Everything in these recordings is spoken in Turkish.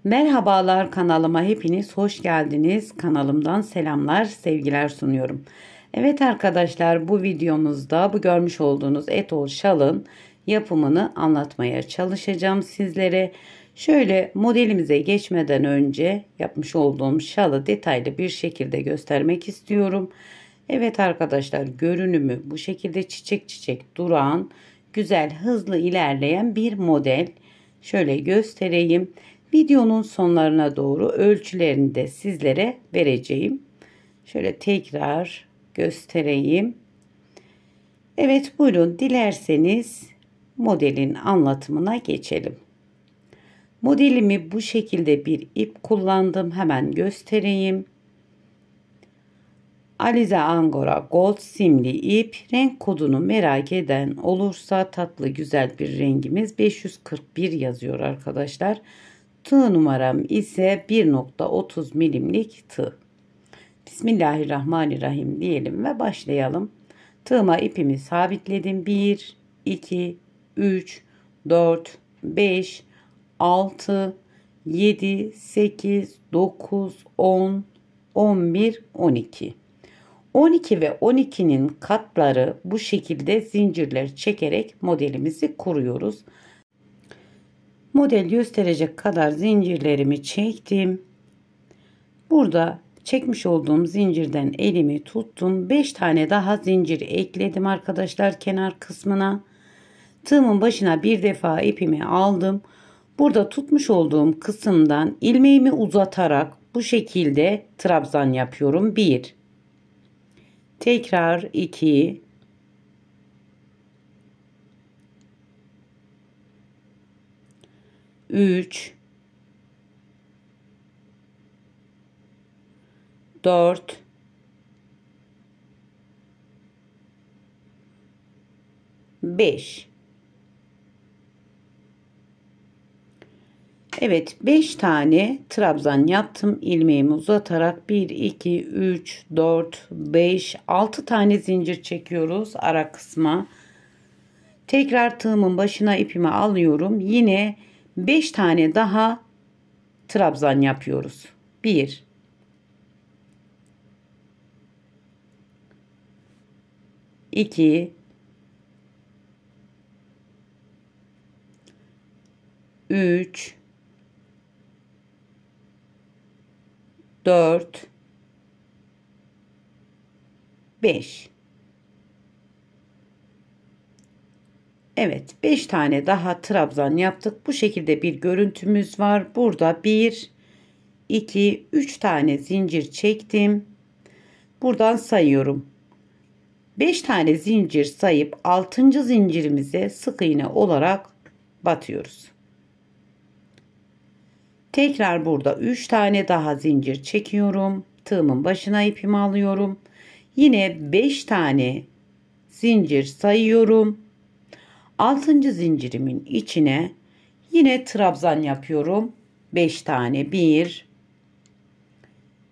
Merhabalar, kanalıma hepiniz hoş geldiniz. Kanalımdan selamlar, sevgiler sunuyorum. Evet arkadaşlar, bu videomuzda bu görmüş olduğunuz etol şalın yapımını anlatmaya çalışacağım sizlere. Şöyle modelimize geçmeden önce yapmış olduğum şalı detaylı bir şekilde göstermek istiyorum. Evet arkadaşlar, görünümü bu şekilde çiçek çiçek duran, güzel, hızlı ilerleyen bir model. Şöyle göstereyim. Videonun sonlarına doğru ölçülerini de sizlere vereceğim. Şöyle tekrar göstereyim. Evet, buyurun, dilerseniz modelin anlatımına geçelim. Modelimi bu şekilde bir ip kullandım. Hemen göstereyim. Alize Angora Gold simli ip. Renk kodunu merak eden olursa tatlı güzel bir rengimiz 541 yazıyor arkadaşlar. Tığ numaram ise 1.30 milimlik tığ. Bismillahirrahmanirrahim diyelim ve başlayalım. Tığıma ipimi sabitledim. 1, 2, 3, 4, 5, 6, 7, 8, 9, 10, 11, 12. 12 ve 12'nin katları bu şekilde zincirler çekerek modelimizi kuruyoruz. Model gösterecek kadar zincirlerimi çektim. Burada çekmiş olduğum zincirden elimi tuttum. 5 tane daha zincir ekledim arkadaşlar kenar kısmına. Tığımın başına bir defa ipimi aldım. Burada tutmuş olduğum kısımdan ilmeğimi uzatarak bu şekilde trabzan yapıyorum. 1, tekrar 2, 3, 4, 5. Evet, 5 tane trabzan yaptım ilmeğimi uzatarak. 1, 2, 3, 4, 5, 6 tane zincir çekiyoruz ara kısma. Tekrar tığımın başına ipimi alıyorum. Yine 5 tane daha trabzan yapıyoruz. 1, 2, 3, 4, 5. Evet, 5 tane daha trabzan yaptık. Bu şekilde bir görüntümüz var. Burada 1, 2, 3 tane zincir çektim. Buradan sayıyorum. 5 tane zincir sayıp 6. zincirimize sık iğne olarak batıyoruz. Tekrar burada 3 tane daha zincir çekiyorum. Tığımın başına ipimi alıyorum. Yine 5 tane zincir sayıyorum. 6. zincirimin içine yine trabzan yapıyorum. 5 tane. 1,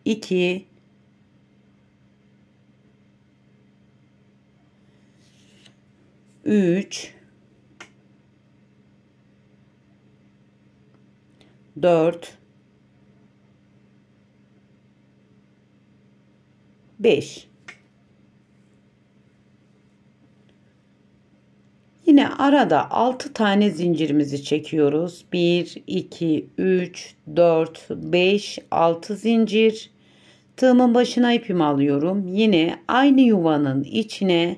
2, 3, 4, 5. Yine arada 6 tane zincirimizi çekiyoruz. 1, 2, 3, 4, 5, 6 zincir. Tığımın başına ipimi alıyorum. Yine aynı yuvanın içine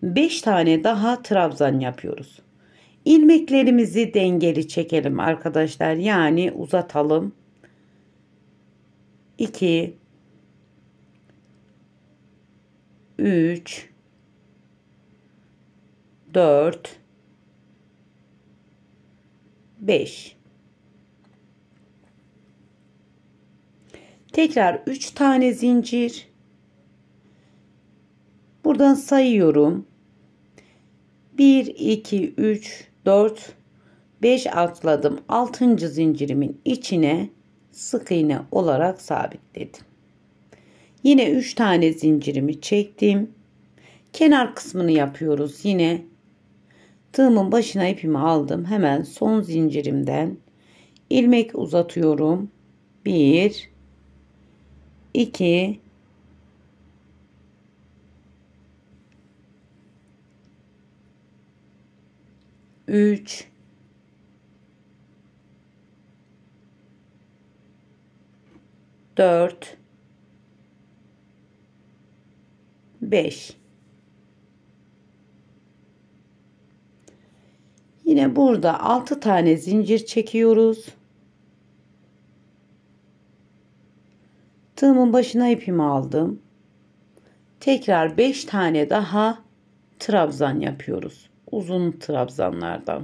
5 tane daha trabzan yapıyoruz. İlmeklerimizi dengeli çekelim arkadaşlar. Yani uzatalım. 2, 3, 4, 5. Tekrar 3 tane zincir. Buradan sayıyorum. 1, 2, 3, 4, 5 atladım. 6. zincirimin içine sık iğne olarak sabitledim. Yine 3 tane zincirimi çektim. Kenar kısmını yapıyoruz. Yine tığımın başına ipimi aldım. Hemen son zincirimden ilmek uzatıyorum. 1 2 3 4 5. Yine burada 6 tane zincir çekiyoruz. Tığımın başına ipimi aldım. Tekrar 5 tane daha trabzan yapıyoruz. Uzun trabzanlardan.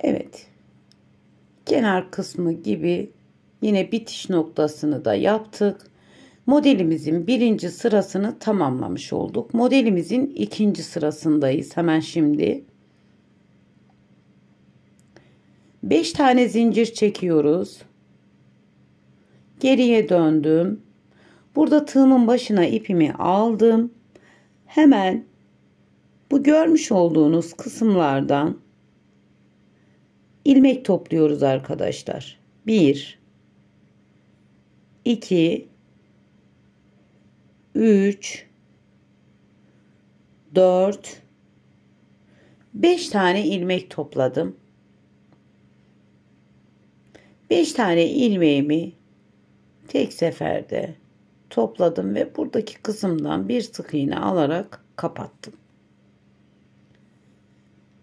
Evet. Kenar kısmı gibi yine bitiş noktasını da yaptık. Modelimizin birinci sırasını tamamlamış olduk. Modelimizin ikinci sırasındayız. Hemen şimdi 5 tane zincir çekiyoruz. Geriye döndüm. Burada tığımın başına ipimi aldım. Hemen bu görmüş olduğunuz kısımlardan ilmek topluyoruz arkadaşlar. 1 2 3 4 5 tane ilmek topladım. 5 tane ilmeğimi tek seferde topladım ve buradaki kısımdan bir sık iğne alarak kapattım.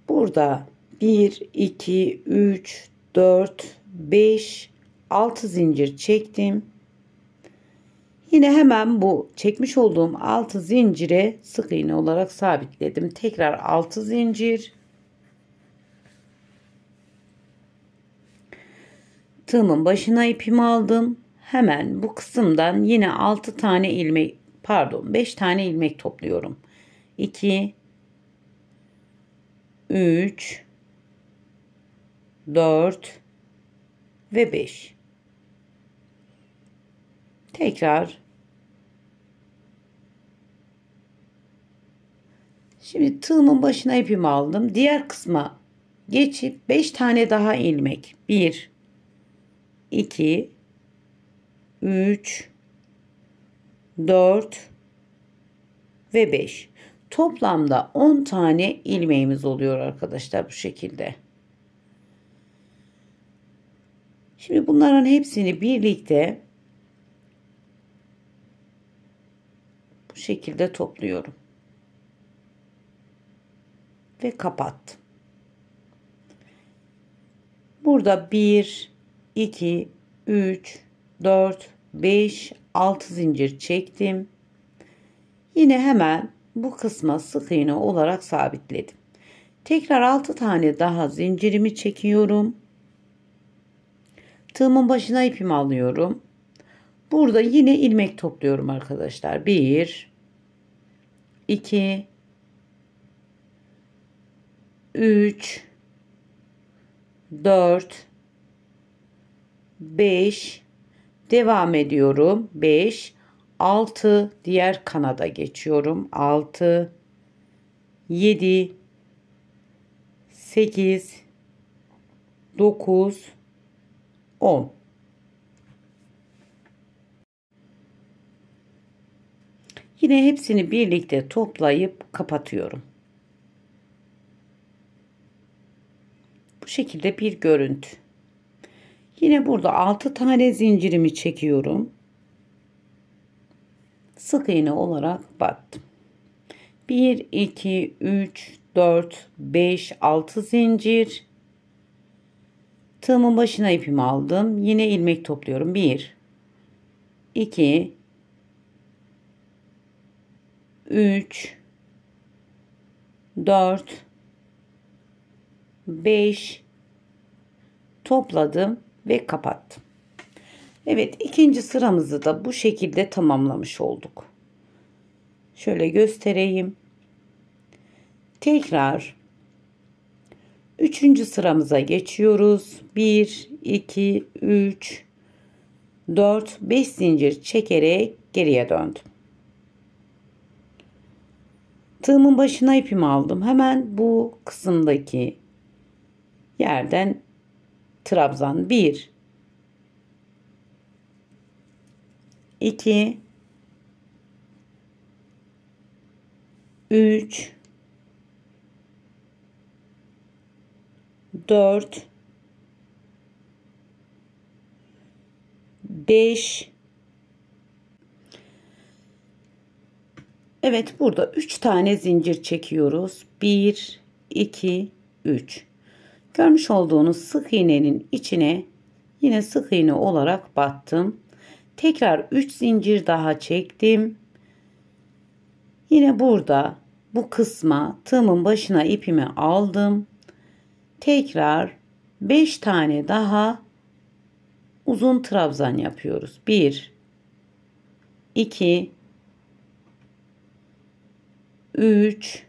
Burada 1 2 3 4 5 6 zincir çektim. Yine hemen bu çekmiş olduğum 6 zincire sık iğne olarak sabitledim. Tekrar 6 zincir. Tığımın başına ipimi aldım. Hemen bu kısımdan yine 6 tane ilmek, pardon 5 tane ilmek topluyorum. 2 3 4 ve 5. Tekrar şimdi tığımın başına ipimi aldım. Diğer kısma geçip 5 tane daha ilmek. 1 2 3 4 ve 5. Toplamda 10 tane ilmeğimiz oluyor arkadaşlar bu şekilde. Şimdi bunların hepsini birlikte bu şekilde topluyorum. Ve kapattım. Burada 1 2 3 4 5 6 zincir çektim. Yine hemen bu kısma sık iğne olarak sabitledim. Tekrar 6 tane daha zincirimi çekiyorum. Tığımın başına ipimi alıyorum. Burada yine ilmek topluyorum arkadaşlar. 1 2 3 4 5 devam ediyorum. 5 6 diğer kanada geçiyorum. 6 7 8 9 10. Yine hepsini birlikte toplayıp kapatıyorum. Bu şekilde bir görüntü. Yine burada 6 tane zincirimi çekiyorum. Sık iğne olarak battım. 1 2 3 4 5 6 zincir. Tığımın başına ipimi aldım. Yine ilmek topluyorum. 1 2 3 4 5 topladım ve kapattım. Evet, ikinci sıramızı da bu şekilde tamamlamış olduk. Şöyle göstereyim. Tekrar Üçüncü sıramıza geçiyoruz. 1, 2, 3, 4, 5 zincir çekerek geriye döndüm. Tığımın başına ipimi aldım. Hemen bu kısımdaki yerden trabzan 1, 2, 3, 4, 5. Evet, burada 3 tane zincir çekiyoruz. 1, 2, 3. Görmüş olduğunuz sık iğnenin içine yine sık iğne olarak battım. Tekrar 3 zincir daha çektim. Yine burada bu kısma tığımın başına ipimi aldım. Tekrar 5 tane daha uzun trabzan yapıyoruz. 1, 2, 3,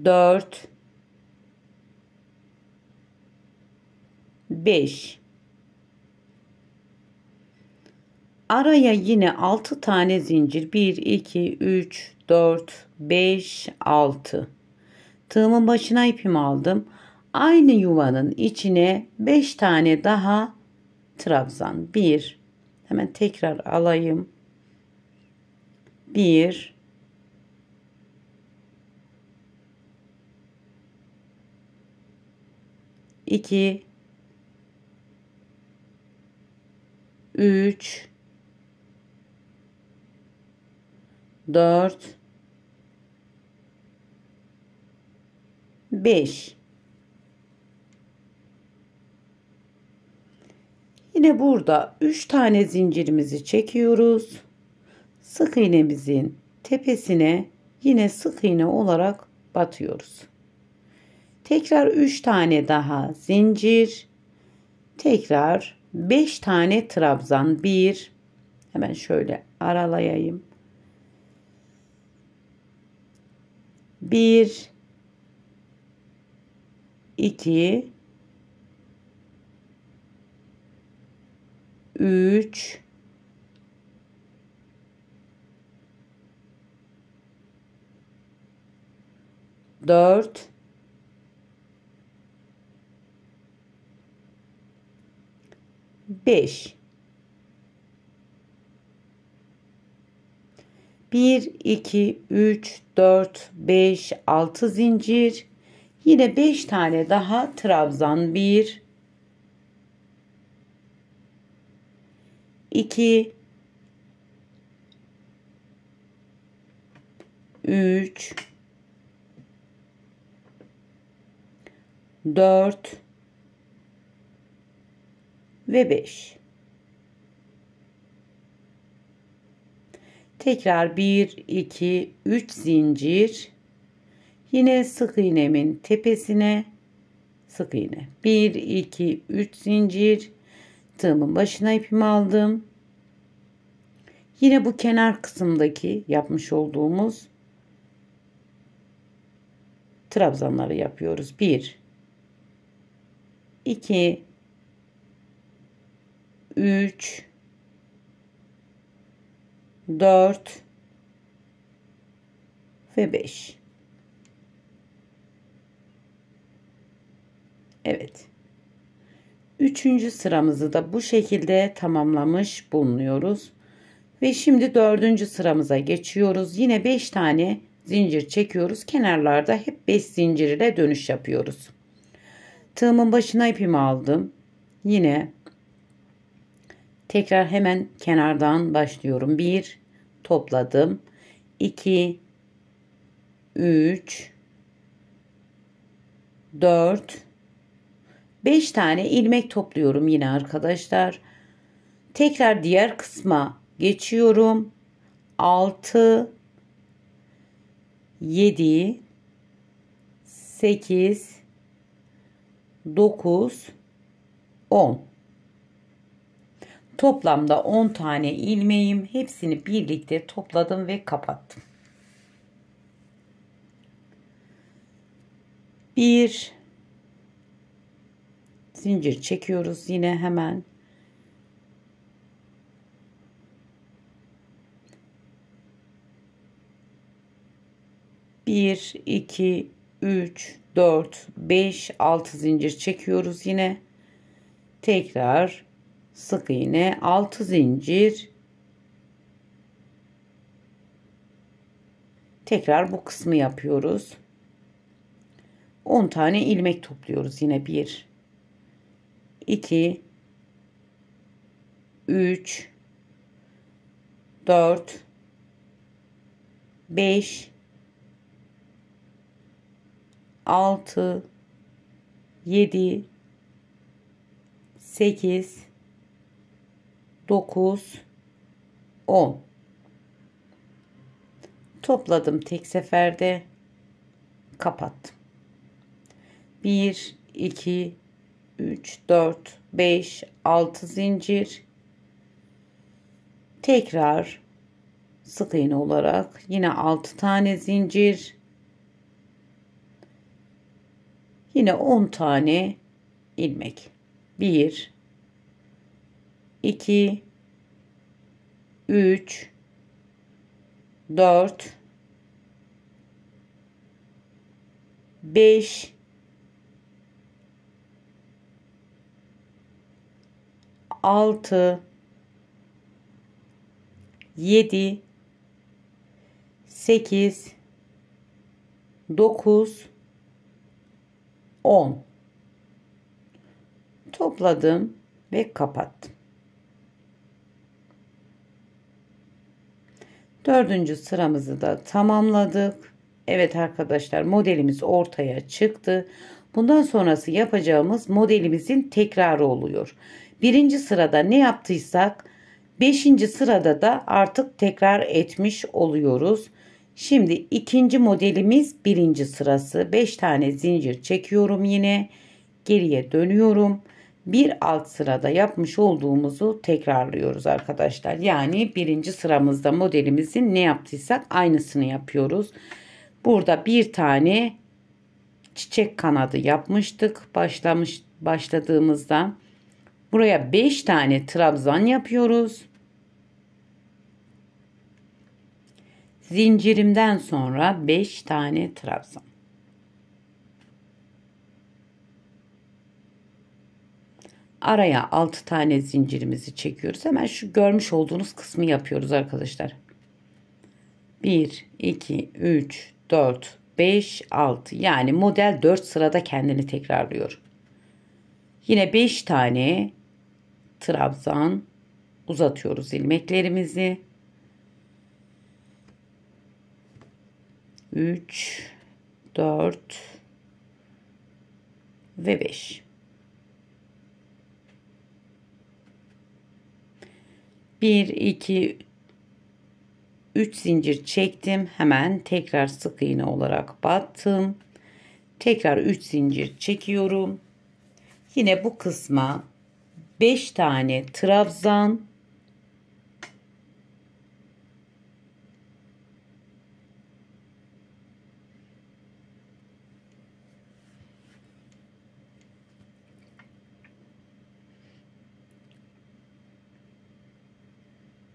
4, 5. Araya yine 6 tane zincir. 1, 2, 3, 4, 5, 6. Tığımın başına ipimi aldım. Aynı yuvanın içine 5 tane daha trabzan. 1. Hemen tekrar alayım. 1, 2, 3, 4, 5. Yine burada 3 tane zincirimizi çekiyoruz. Sık iğnemizin tepesine yine sık iğne olarak batıyoruz. Tekrar 3 tane daha zincir. Tekrar 5 tane trabzan. 1. Hemen şöyle aralayayım. 1, 2, 3, 4, 5. 1, 2, 3, 4, 5, 6 zincir. Yine 5 tane daha trabzan. 1, 2, 3, 4 ve 5. Tekrar 1, 2, 3 zincir. Yine sık iğnemin tepesine sık iğne. 1, 2, 3 zincir. Tığımın başına ipimi aldım. Yine bu kenar kısımdaki yapmış olduğumuz trabzanları yapıyoruz. 1, 2, 3, 4 ve 5. Evet. Üçüncü sıramızı da bu şekilde tamamlamış bulunuyoruz. Ve şimdi dördüncü sıramıza geçiyoruz. Yine 5 tane zincir çekiyoruz. Kenarlarda hep 5 zincir ile dönüş yapıyoruz. Tığımın başına ipimi aldım. Yine tekrar hemen kenardan başlıyorum. 1 topladım. 2, 3, 4, 5 tane ilmek topluyorum yine arkadaşlar. Tekrar diğer kısma geçiyorum. 6, 7, 8, 9, 10. Toplamda 10 tane ilmeğim. Hepsini birlikte topladım ve kapattım. Bir zincir çekiyoruz yine hemen. Bir, iki, üç, dört, beş, altı zincir çekiyoruz yine. Tekrar sık iğne, 6 zincir. Tekrar bu kısmı yapıyoruz. 10 tane ilmek topluyoruz yine. 1 2 3 4 5 6 7 8 9 10 topladım tek seferde, kapattım. 1 2 3 4 5 6 zincir. Tekrar sık iğne olarak yine 6 tane zincir. Yine 10 tane ilmek. 1 2 3 4 5 6 7 8 9 10 topladım ve kapattım. Dördüncü sıramızı da tamamladık. Evet arkadaşlar, modelimiz ortaya çıktı. Bundan sonrası yapacağımız modelimizin tekrarı oluyor. Birinci sırada ne yaptıysak 5. sırada da artık tekrar etmiş oluyoruz. Şimdi ikinci modelimiz birinci sırası. 5 tane zincir çekiyorum yine. Geriye dönüyorum. Bir alt sırada yapmış olduğumuzu tekrarlıyoruz arkadaşlar. Yani birinci sıramızda modelimizin ne yaptıysak aynısını yapıyoruz. Burada bir tane çiçek kanadı yapmıştık başladığımızda. Buraya 5 tane trabzan yapıyoruz. Zincirimden sonra 5 tane trabzan. Araya 6 tane zincirimizi çekiyoruz. Hemen şu görmüş olduğunuz kısmı yapıyoruz arkadaşlar. 1 2 3 4 5 6, yani model 4 sırada kendini tekrarlıyor. Yine 5 tane trabzan uzatıyoruz ilmeklerimizi. 3 4 ve 5. 1 2 3 zincir çektim. Hemen tekrar sık iğne olarak battım. Tekrar 3 zincir çekiyorum. Yine bu kısma 5 tane trabzan,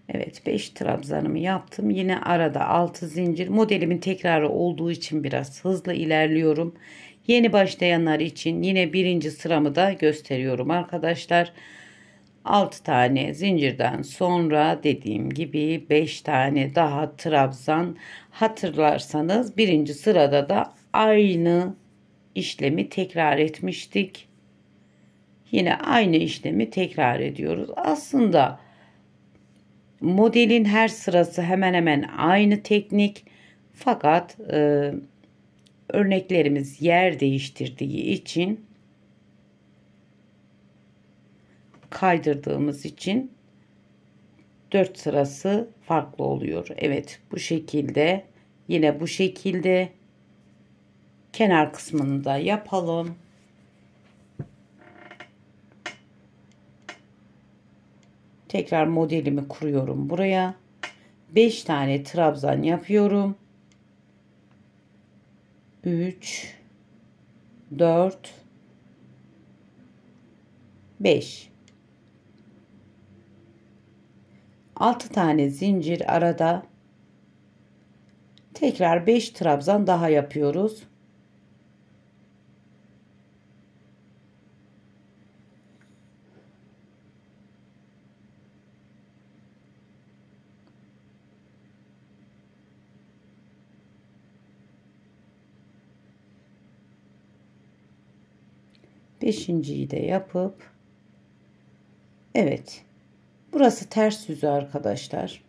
evet 5 trabzanımı yaptım. Yine arada 6 zincir. Modelimin tekrarı olduğu için biraz hızlı ilerliyorum. Yeni başlayanlar için yine birinci sıramı da gösteriyorum arkadaşlar. 6 tane zincirden sonra dediğim gibi 5 tane daha trabzan. Hatırlarsanız birinci sırada da aynı işlemi tekrar etmiştik. Yine aynı işlemi tekrar ediyoruz. Aslında modelin her sırası hemen hemen aynı teknik, fakat örneklerimiz yer değiştirdiği için, kaydırdığımız için 4 sırası farklı oluyor. Evet, bu şekilde, yine bu şekilde kenar kısmını da yapalım. Tekrar modelimi kuruyorum buraya. 5 tane trabzan yapıyorum. 3 4, 5. 6 tane zincir arada. Tekrar 5 trabzan daha yapıyoruz. Beşinciyi de yapıp, evet, burası ters yüzü arkadaşlar.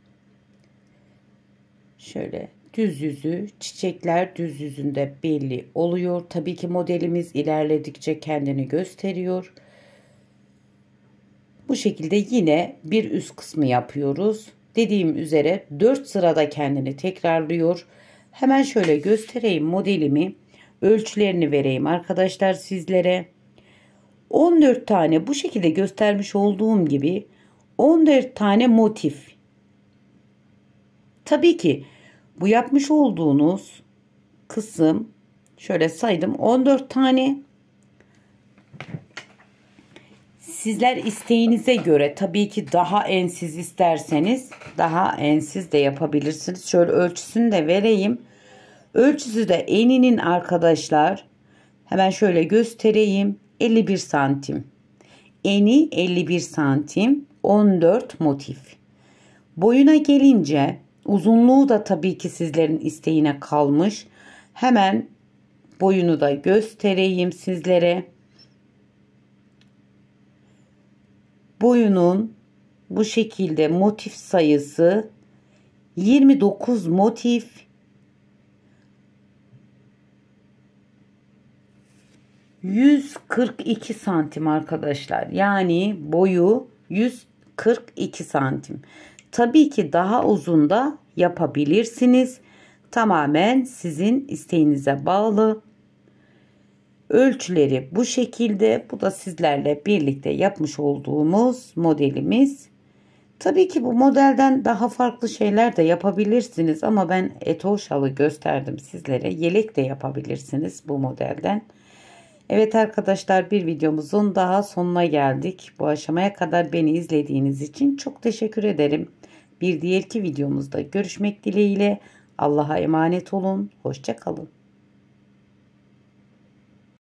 Şöyle düz yüzü, çiçekler düz yüzünde belli oluyor. Tabii ki modelimiz ilerledikçe kendini gösteriyor. Bu şekilde yine bir üst kısmı yapıyoruz. Dediğim üzere 4 sırada kendini tekrarlıyor. Hemen şöyle göstereyim modelimi. Ölçülerini vereyim arkadaşlar sizlere. 14 tane bu şekilde göstermiş olduğum gibi 14 tane motif. Tabii ki bu yapmış olduğunuz kısım, şöyle saydım, 14 tane. Sizler isteğinize göre tabii ki daha ensiz isterseniz daha ensiz de yapabilirsiniz. Şöyle ölçüsünü de vereyim. Ölçüsü de eninin arkadaşlar, hemen şöyle göstereyim, 51 santim. Eni 51 santim, 14 motif. Boyuna gelince uzunluğu da tabii ki sizlerin isteğine kalmış. Hemen boyunu da göstereyim sizlere. Boyunun bu şekilde motif sayısı 29 motif, 142 santim arkadaşlar. Yani boyu 142 santim. Tabii ki daha uzun da yapabilirsiniz. Tamamen sizin isteğinize bağlı. Ölçüleri bu şekilde. Bu da sizlerle birlikte yapmış olduğumuz modelimiz. Tabii ki bu modelden daha farklı şeyler de yapabilirsiniz ama ben etol şalı gösterdim sizlere. Yelek de yapabilirsiniz bu modelden. Evet arkadaşlar, bir videomuzun daha sonuna geldik. Bu aşamaya kadar beni izlediğiniz için çok teşekkür ederim. Bir diğerki videomuzda görüşmek dileğiyle. Allah'a emanet olun. Hoşça kalın.